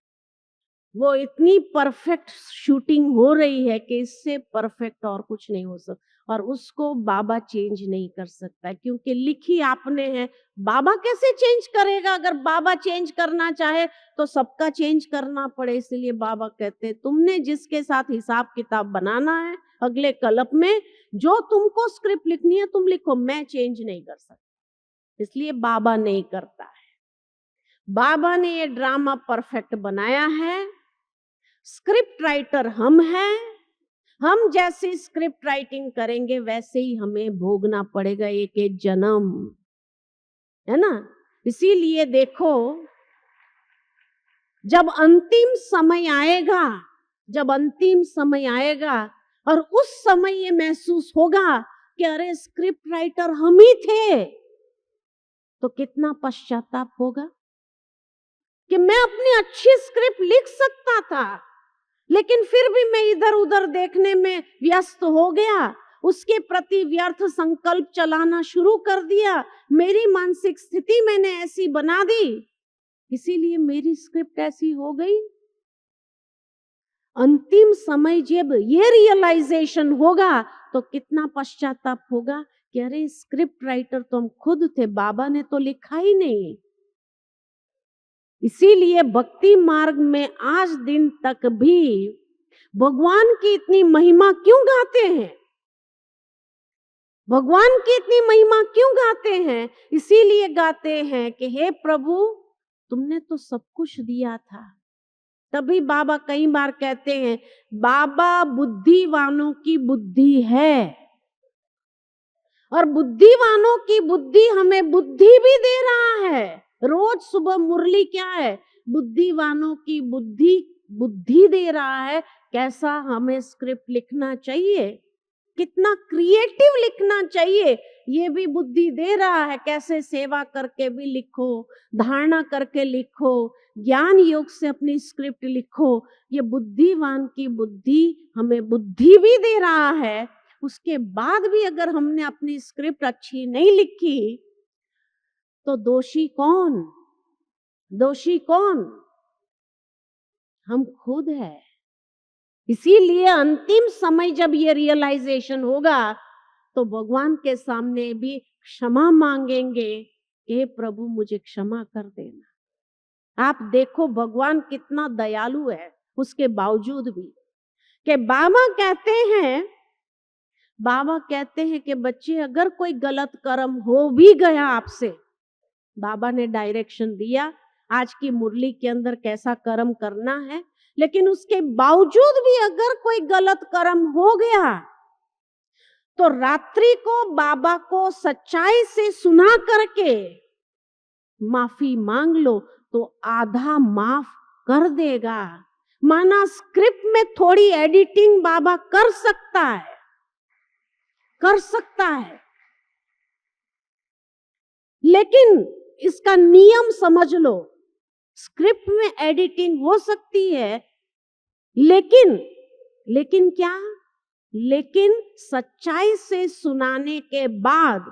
वो इतनी परफेक्ट शूटिंग हो रही है कि इससे परफेक्ट और कुछ नहीं हो सकता, और उसको बाबा चेंज नहीं कर सकता, क्योंकि लिखी आपने है। बाबा कैसे चेंज करेगा? अगर बाबा चेंज करना चाहे तो सबका चेंज करना पड़े। इसलिए बाबा कहते हैं तुमने जिसके साथ हिसाब किताब बनाना है अगले कल्प में, जो तुमको स्क्रिप्ट लिखनी है तुम लिखो, मैं चेंज नहीं कर सकता। इसलिए बाबा नहीं करता है। बाबा ने ये ड्रामा परफेक्ट बनाया है। स्क्रिप्ट राइटर हम हैं, हम जैसी स्क्रिप्ट राइटिंग करेंगे वैसे ही हमें भोगना पड़ेगा एक एक जन्म, है ना? इसीलिए देखो, जब अंतिम समय आएगा, जब अंतिम समय आएगा और उस समय ये महसूस होगा कि अरे स्क्रिप्ट राइटर हम ही थे, तो कितना पश्चाताप होगा कि मैं अपनी अच्छी स्क्रिप्ट लिख सकता था, लेकिन फिर भी मैं इधर उधर देखने में व्यस्त हो गया, उसके प्रति व्यर्थ संकल्प चलाना शुरू कर दिया, मेरी मानसिक स्थिति मैंने ऐसी बना दी, इसीलिए मेरी स्क्रिप्ट ऐसी हो गई। अंतिम समय जब ये रियलाइजेशन होगा तो कितना पश्चाताप होगा कि अरे स्क्रिप्ट राइटर तो हम खुद थे, बाबा ने तो लिखा ही नहीं। इसीलिए भक्ति मार्ग में आज दिन तक भी भगवान की इतनी महिमा क्यों गाते हैं? भगवान की इतनी महिमा क्यों गाते हैं? इसीलिए गाते हैं कि हे प्रभु तुमने तो सब कुछ दिया था। तभी बाबा कई बार कहते हैं बाबा बुद्धिवानों की बुद्धि है, और बुद्धिवानों की बुद्धि हमें बुद्धि भी दे रहा है। रोज सुबह मुरली क्या है? बुद्धिवानों की बुद्धि बुद्धि दे रहा है, कैसा हमें स्क्रिप्ट लिखना चाहिए, कितना क्रिएटिव लिखना चाहिए, ये भी बुद्धि दे रहा है। कैसे सेवा करके भी लिखो, धारणा करके लिखो, ज्ञान योग से अपनी स्क्रिप्ट लिखो। ये बुद्धिवान की बुद्धि हमें बुद्धि भी दे रहा है। उसके बाद भी अगर हमने अपनी स्क्रिप्ट अच्छी नहीं लिखी तो दोषी कौन? दोषी कौन? हम खुद है। इसीलिए अंतिम समय जब ये रियलाइजेशन होगा तो भगवान के सामने भी क्षमा मांगेंगे कि प्रभु मुझे क्षमा कर देना। आप देखो भगवान कितना दयालु है, उसके बावजूद भी कि बाबा कहते हैं कि बच्चे अगर कोई गलत कर्म हो भी गया आपसे, बाबा ने डायरेक्शन दिया आज की मुरली के अंदर कैसा कर्म करना है, लेकिन उसके बावजूद भी अगर कोई गलत कर्म हो गया तो रात्रि को बाबा को सच्चाई से सुना करके माफी मांग लो तो आधा माफ कर देगा। माना स्क्रिप्ट में थोड़ी एडिटिंग बाबा कर सकता है, कर सकता है, लेकिन इसका नियम समझ लो। स्क्रिप्ट में एडिटिंग हो सकती है, लेकिन क्या? लेकिन सच्चाई से सुनाने के बाद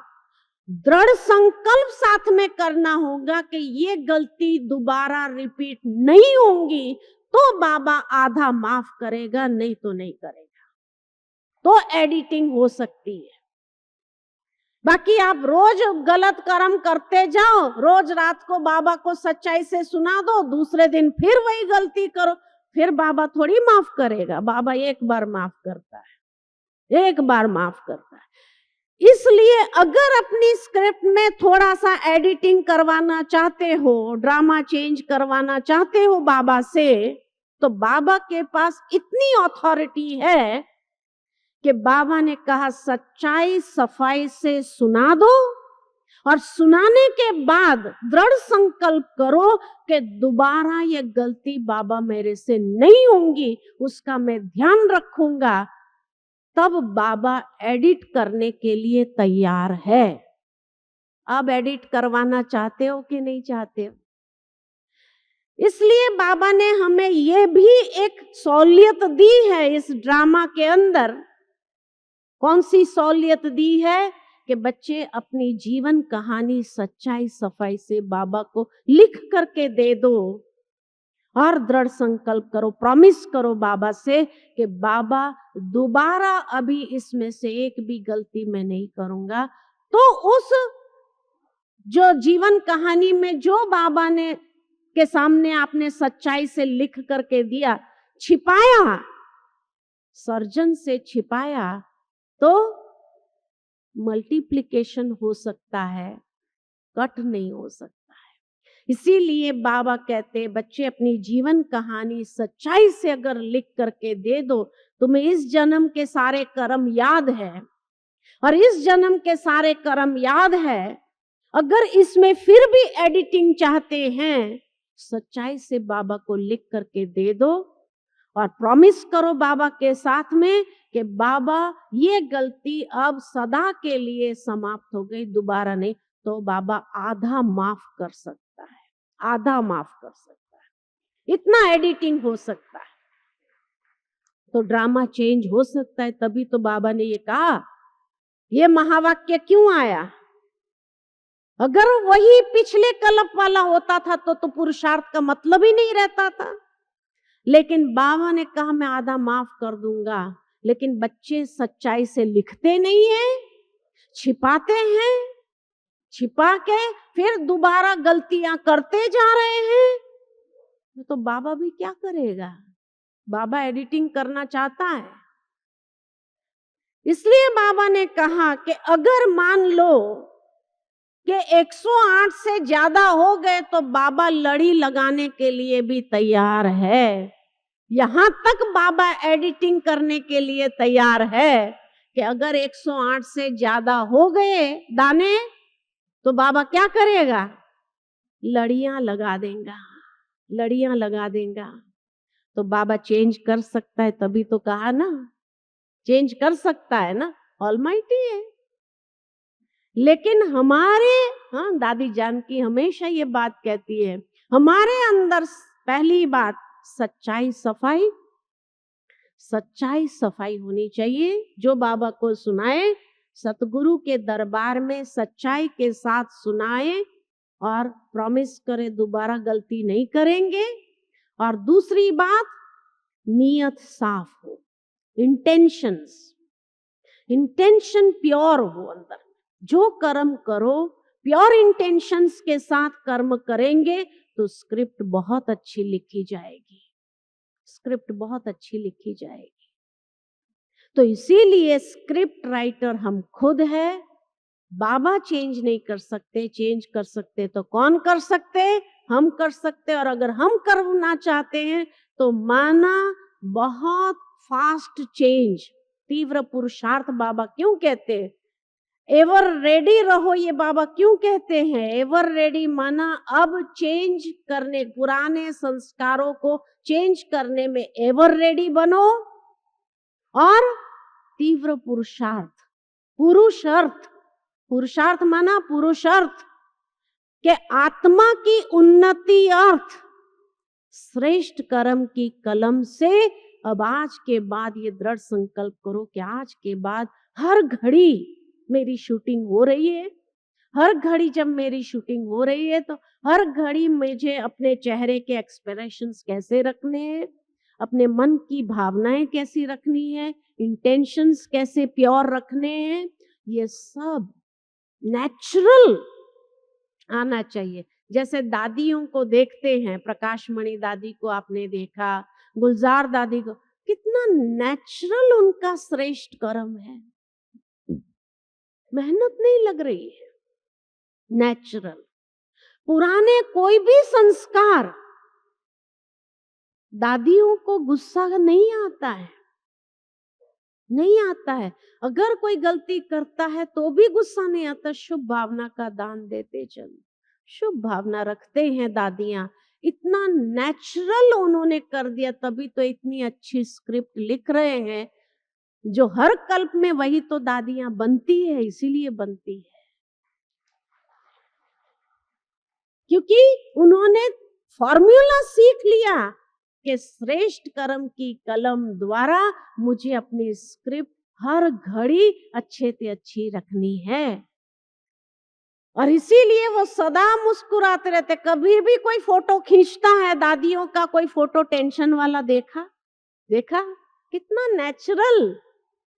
दृढ़ संकल्प साथ में करना होगा कि ये गलती दोबारा रिपीट नहीं होगी, तो बाबा आधा माफ करेगा, नहीं तो नहीं करेगा। तो एडिटिंग हो सकती है। बाकी आप रोज गलत कर्म करते जाओ, रोज रात को बाबा को सच्चाई से सुना दो, दूसरे दिन फिर वही गलती करो, फिर बाबा थोड़ी माफ करेगा। बाबा एक बार माफ करता है, एक बार माफ करता है। इसलिए अगर अपनी स्क्रिप्ट में थोड़ा सा एडिटिंग करवाना चाहते हो, ड्रामा चेंज करवाना चाहते हो बाबा से, तो बाबा के पास इतनी अथॉरिटी है कि बाबा ने कहा सच्चाई सफाई से सुना दो, और सुनाने के बाद दृढ़ संकल्प करो कि दोबारा ये गलती बाबा मेरे से नहीं होंगी, उसका मैं ध्यान रखूंगा। तब बाबा एडिट करने के लिए तैयार है। अब एडिट करवाना चाहते हो कि नहीं चाहते हो? इसलिए बाबा ने हमें ये भी एक सहूलियत दी है इस ड्रामा के अंदर। कौन सी सहूलियत दी है? कि बच्चे अपनी जीवन कहानी सच्चाई सफाई से बाबा को लिख करके दे दो, और दृढ़ संकल्प करो, प्रॉमिस करो बाबा से कि बाबा दोबारा अभी इसमें से एक भी गलती मैं नहीं करूंगा। तो उस जो जीवन कहानी में जो बाबा ने के सामने आपने सच्चाई से लिख करके दिया, छिपाया, सर्जन से छिपाया, तो मल्टीप्लिकेशन हो सकता है, कट नहीं हो सकता। इसीलिए बाबा कहते बच्चे अपनी जीवन कहानी सच्चाई से अगर लिख करके दे दो, तुम्हें इस जन्म के सारे कर्म याद है, और इस जन्म के सारे कर्म याद है। अगर इसमें फिर भी एडिटिंग चाहते हैं, सच्चाई से बाबा को लिख करके दे दो, और प्रॉमिस करो बाबा के साथ में कि बाबा ये गलती अब सदा के लिए समाप्त हो गई, दोबारा नहीं। तो बाबा आधा माफ कर सकता है, आधा माफ कर सकता है, इतना एडिटिंग हो सकता है। तो ड्रामा चेंज हो सकता है। तभी तो बाबा ने ये कहा, ये महावाक्य क्यों आया? अगर वही पिछले कल्प वाला होता था तो पुरुषार्थ का मतलब ही नहीं रहता था। लेकिन बाबा ने कहा मैं आधा माफ कर दूंगा, लेकिन बच्चे सच्चाई से लिखते नहीं हैं, छिपाते हैं, छिपा के फिर दोबारा गलतियां करते जा रहे हैं। तो बाबा भी क्या करेगा? बाबा एडिटिंग करना चाहता है। इसलिए बाबा ने कहा कि अगर मान लो कि 108 से ज्यादा हो गए तो बाबा लड़ी लगाने के लिए भी तैयार है। यहां तक बाबा एडिटिंग करने के लिए तैयार है कि अगर 108 से ज्यादा हो गए दाने, तो बाबा क्या करेगा? लड़ियां लगा देगा, लड़ियां लगा देगा। तो बाबा चेंज कर सकता है, तभी तो कहा ना, चेंज कर सकता है ना, ऑलमाइटी है। लेकिन हमारे, हाँ, दादी जानकी हमेशा ये बात कहती है, हमारे अंदर पहली बात सच्चाई सफाई, सच्चाई सफाई होनी चाहिए। जो बाबा को सुनाए, सतगुरु के दरबार में सच्चाई के साथ सुनाए, और प्रॉमिस करे दोबारा गलती नहीं करेंगे। और दूसरी बात, नियत साफ हो, इंटेंशंस, इंटेंशन प्योर हो अंदर। जो कर्म करो प्योर इंटेंशंस के साथ कर्म करेंगे तो स्क्रिप्ट बहुत अच्छी लिखी जाएगी, स्क्रिप्ट बहुत अच्छी लिखी जाएगी। तो इसीलिए स्क्रिप्ट राइटर हम खुद है। बाबा चेंज नहीं कर सकते, चेंज कर सकते तो कौन कर सकते? हम कर सकते। और अगर हम करना चाहते हैं तो माना बहुत फास्ट चेंज, तीव्र पुरुषार्थ बाबा क्यों कहते हैं? एवर रेडी रहो, ये बाबा क्यों कहते हैं? एवर रेडी माना अब चेंज करने, पुराने संस्कारों को चेंज करने में एवर रेडी बनो। और तीव्र पुरुषार्थ, पुरुषार्थ, पुरुषार्थ माना पुरुषार्थ के आत्मा की उन्नति अर्थ श्रेष्ठ कर्म की कलम से अब आज के बाद ये दृढ़ संकल्प करो कि आज के बाद हर घड़ी मेरी शूटिंग हो रही है। हर घड़ी जब मेरी शूटिंग हो रही है तो हर घड़ी मुझे अपने चेहरे के एक्सप्रेशंस कैसे रखने हैं, अपने मन की भावनाएं कैसी रखनी है, इंटेंशंस कैसे प्योर रखने हैं, ये सब नेचुरल आना चाहिए। जैसे दादियों को देखते हैं, प्रकाशमणि दादी को आपने देखा, गुलजार दादी को, कितना नेचुरल उनका श्रेष्ठ कर्म है, मेहनत नहीं लग रही है, नेचुरल। पुराने कोई भी संस्कार, दादियों को गुस्सा नहीं आता है, नहीं आता है। अगर कोई गलती करता है तो भी गुस्सा नहीं आता, शुभ भावना का दान देते चलो, शुभ भावना रखते हैं दादियां। इतना नेचुरल उन्होंने कर दिया, तभी तो इतनी अच्छी स्क्रिप्ट लिख रहे हैं, जो हर कल्प में वही तो दादियां बनती है, इसीलिए बनती है क्योंकि उन्होंने फॉर्मूला सीख लिया कि श्रेष्ठ कर्म की कलम द्वारा मुझे अपनी स्क्रिप्ट हर घड़ी अच्छे से अच्छी रखनी है। और इसीलिए वो सदा मुस्कुराते रहते। कभी भी कोई फोटो खींचता है दादियों का, कोई फोटो टेंशन वाला देखा? देखा? कितना नेचुरल,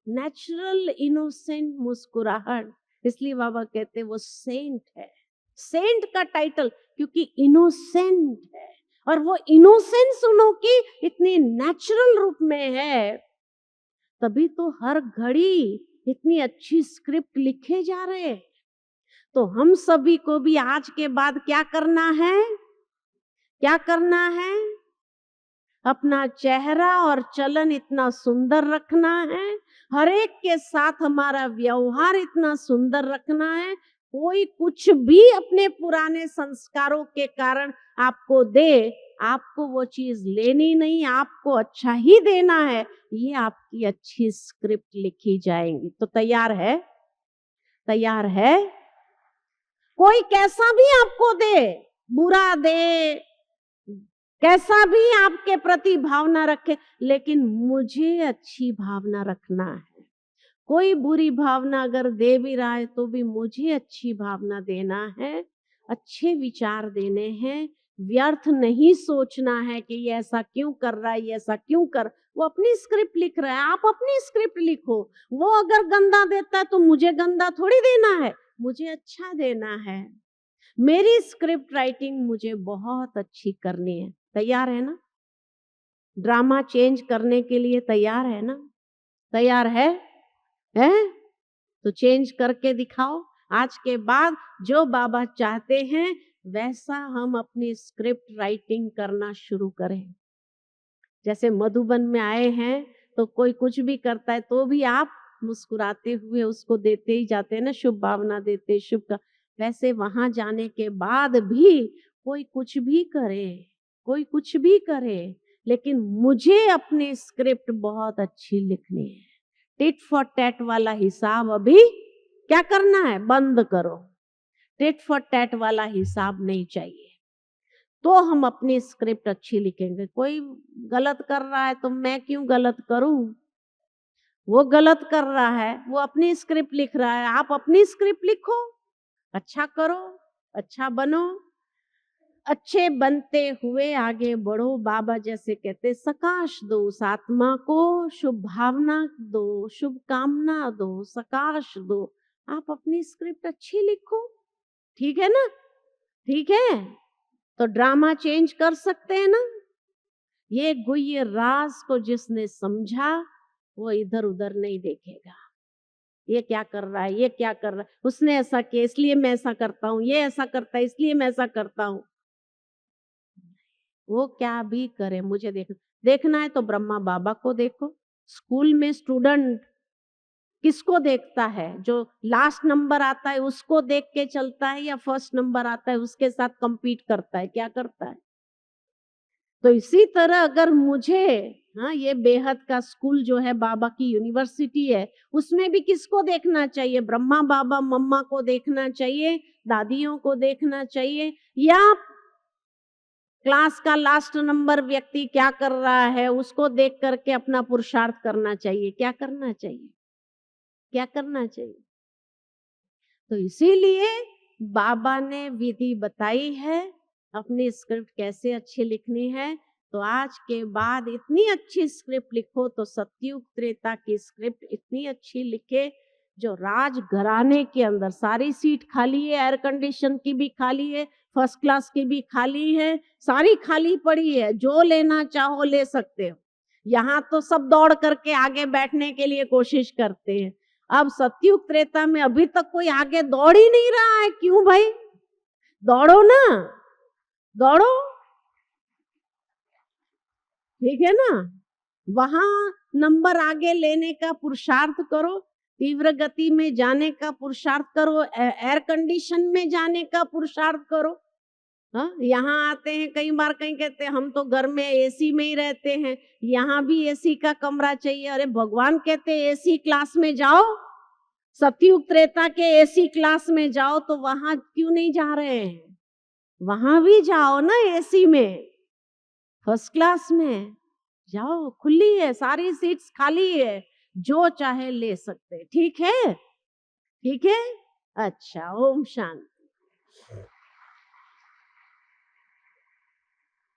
नेचुरल इनोसेंट मुस्कुराहट। इसलिए बाबा कहते वो सेंट है। सेंट का टाइटल क्योंकि इनोसेंट है, और वो इनोसेंस उनकी इतनी नेचुरल रूप में है, तभी तो हर घड़ी इतनी अच्छी स्क्रिप्ट लिखे जा रहे हैं। तो हम सभी को भी आज के बाद क्या करना है? क्या करना है? अपना चेहरा और चलन इतना सुंदर रखना है, हर एक के साथ हमारा व्यवहार इतना सुंदर रखना है। कोई कुछ भी अपने पुराने संस्कारों के कारण आपको दे, आपको वो चीज लेनी नहीं, आपको अच्छा ही देना है। ये आपकी अच्छी स्क्रिप्ट लिखी जाएंगी। तो तैयार है? तैयार है? कोई कैसा भी आपको दे, बुरा दे, कैसा भी आपके प्रति भावना रखे, लेकिन मुझे अच्छी भावना रखना है। कोई बुरी भावना अगर दे भी रहा है तो भी मुझे अच्छी भावना देना है, अच्छे विचार देने हैं। व्यर्थ नहीं सोचना है कि ये ऐसा क्यों कर रहा है, ये ऐसा क्यों कर। वो अपनी स्क्रिप्ट लिख रहा है, आप अपनी स्क्रिप्ट लिखो। वो अगर गंदा देता है तो मुझे गंदा थोड़ी देना है, मुझे अच्छा देना है। मेरी स्क्रिप्ट राइटिंग मुझे बहुत अच्छी करनी है। तैयार है ना? ड्रामा चेंज करने के लिए तैयार है ना? तैयार है? तो चेंज करके दिखाओ। आज के बाद जो बाबा चाहते हैं वैसा हम अपनी स्क्रिप्ट राइटिंग करना शुरू करें। जैसे मधुबन में आए हैं तो कोई कुछ भी करता है तो भी आप मुस्कुराते हुए उसको देते ही जाते हैं ना, शुभ भावना देते, शुभ का। वैसे वहां जाने के बाद भी कोई कुछ भी करे, कोई कुछ भी करे, लेकिन मुझे अपनी स्क्रिप्ट बहुत अच्छी लिखनी है। टिट फॉर टैट वाला हिसाब अभी क्या करना है? बंद करो। टिट फॉर टैट वाला हिसाब नहीं चाहिए, तो हम अपनी स्क्रिप्ट अच्छी लिखेंगे। कोई गलत कर रहा है तो मैं क्यों गलत करूं? वो गलत कर रहा है, वो अपनी स्क्रिप्ट लिख रहा है, आप अपनी स्क्रिप्ट लिखो, अच्छा करो, अच्छा बनो। अच्छे बनते हुए आगे बढ़ो। बाबा जैसे कहते सकाश दो उस आत्मा को, शुभ भावना दो, शुभ कामना दो, सकाश दो। आप अपनी स्क्रिप्ट अच्छी लिखो, ठीक है ना? ठीक है, तो ड्रामा चेंज कर सकते हैं ना? ये गुह्य राज को जिसने समझा वो इधर उधर नहीं देखेगा, ये क्या कर रहा है, ये क्या कर रहा है, उसने ऐसा किया इसलिए मैं ऐसा करता हूँ, ये ऐसा करता है इसलिए मैं ऐसा करता हूँ। वो क्या भी करे मुझे देखना है तो ब्रह्मा बाबा को देखो। स्कूल में स्टूडेंट किसको देखता है? जो लास्ट नंबर आता है उसको देख के चलता है, या फर्स्ट नंबर आता है उसके साथ compete करता है? क्या करता है? तो इसी तरह अगर मुझे, हाँ, ये बेहद का स्कूल जो है बाबा की यूनिवर्सिटी है, उसमें भी किसको देखना चाहिए? ब्रह्मा बाबा मम्मा को देखना चाहिए, दादियों को देखना चाहिए, या क्लास का लास्ट नंबर व्यक्ति क्या कर रहा है उसको देख करके अपना पुरुषार्थ करना चाहिए? क्या करना चाहिए? क्या करना चाहिए? तो इसीलिए बाबा ने विधि बताई है अपनी स्क्रिप्ट कैसे अच्छी लिखनी है। तो आज के बाद इतनी अच्छी स्क्रिप्ट लिखो, तो सतयुग त्रेता की स्क्रिप्ट इतनी अच्छी लिखे जो राज घराने के अंदर सारी सीट खाली है, एयर कंडीशन की भी खाली है, फर्स्ट क्लास की भी खाली है, सारी खाली पड़ी है, जो लेना चाहो ले सकते हो। यहाँ तो सब दौड़ करके आगे बैठने के लिए कोशिश करते हैं। अब सतयुग त्रेता में अभी तक कोई आगे दौड़ ही नहीं रहा है। क्यों भाई? दौड़ो ना, दौड़ो, ठीक है ना। वहां नंबर आगे लेने का पुरुषार्थ करो, तीव्र गति में जाने का पुरुषार्थ करो, एयर कंडीशन में जाने का पुरुषार्थ करो। हाँ, यहाँ आते हैं कई बार, कहीं कहते हैं हम तो घर में एसी में ही रहते हैं, यहाँ भी एसी का कमरा चाहिए। अरे भगवान कहते हैं एसी क्लास में जाओ, सतयुग त्रेता के एसी क्लास में जाओ, तो वहां क्यों नहीं जा रहे हैं? वहां भी जाओ ना, एसी में, फर्स्ट क्लास में जाओ, खुली है, सारी सीट्स खाली है, जो चाहे ले सकते। ठीक है, ठीक है। अच्छा, ओम शांति।